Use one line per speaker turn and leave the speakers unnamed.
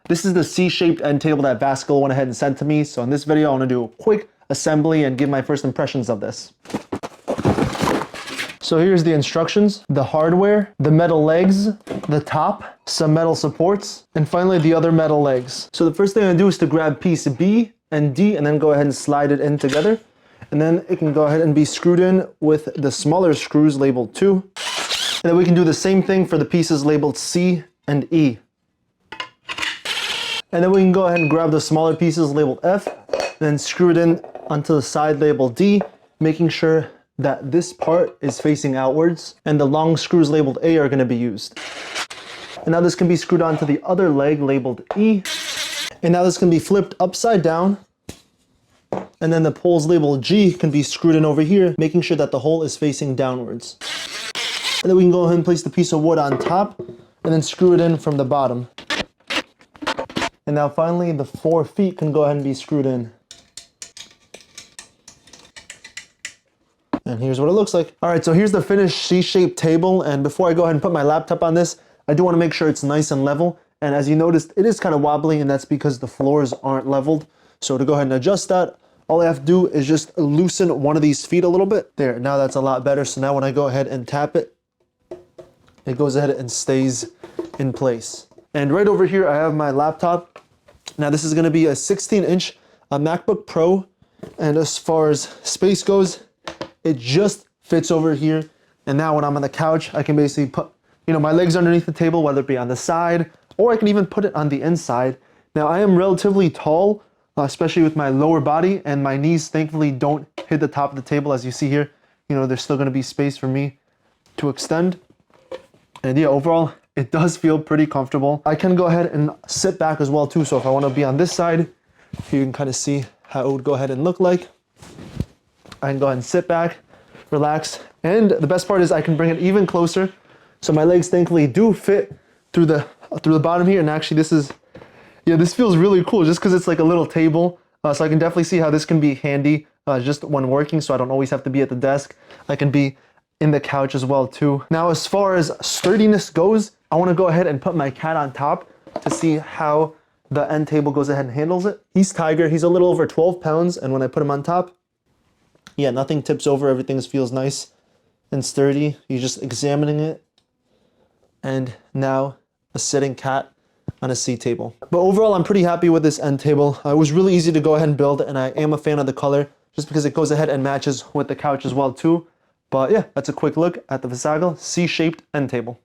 This is the C-shaped end table that VASAGLE went ahead and sent to me. So in this video, I want to do a quick assembly and give my first impressions of this. So here's the instructions, the hardware, the metal legs, the top, some metal supports, and finally the other metal legs. So the first thing I'm gonna do is to grab piece B and D and then go ahead and slide it in together. And then it can go ahead and be screwed in with the smaller screws labeled 2. And then we can do the same thing for the pieces labeled C and E. And then we can go ahead and grab the smaller pieces labeled F, and then screw it in onto the side labeled D, making sure that this part is facing outwards, and the long screws labeled A are going to be used. And now this can be screwed onto the other leg labeled E, and now this can be flipped upside down, and then the poles labeled G can be screwed in over here, making sure that the hole is facing downwards. And then we can go ahead and place the piece of wood on top, and then screw it in from the bottom. And now finally the 4 feet can go ahead and be screwed in. And here's what it looks like. All right, so here's the finished C-shaped table. And before I go ahead and put my laptop on this, I do want to make sure it's nice and level. And as you noticed, it is kind of wobbly, and that's because the floors aren't leveled. So to go ahead and adjust that, all I have to do is just loosen one of these feet a little bit. There, now that's a lot better. So now when I go ahead and tap it, it goes ahead and stays in place. And right over here, I have my laptop. Now this is going to be a 16-inch MacBook Pro. And as far as space goes, it just fits over here. And now when I'm on the couch, I can basically put, my legs underneath the table, whether it be on the side, or I can even put it on the inside. Now I am relatively tall, especially with my lower body, and my knees thankfully don't hit the top of the table. As you see here, there's still gonna be space for me to extend. And yeah, overall, it does feel pretty comfortable. I can go ahead and sit back as well too. So if I wanna be on this side, you can kind of see how it would go ahead and look like. I can go ahead and sit back, relax, and the best part is I can bring it even closer. So my legs thankfully do fit through the bottom here. And actually this feels really cool just because it's like a little table. So I can definitely see how this can be handy just when working, so I don't always have to be at the desk. I can be in the couch as well too. Now as far as sturdiness goes, I want to go ahead and put my cat on top to see how the end table goes ahead and handles it. He's Tiger, he's a little over 12 pounds, and when I put him on top, yeah, nothing tips over, everything feels nice and sturdy. You're just examining it. And now a sitting cat on a C table. But overall, I'm pretty happy with this end table. It was really easy to go ahead and build, and I am a fan of the color just because it goes ahead and matches with the couch as well too. But yeah, that's a quick look at the VASAGLE C-shaped end table.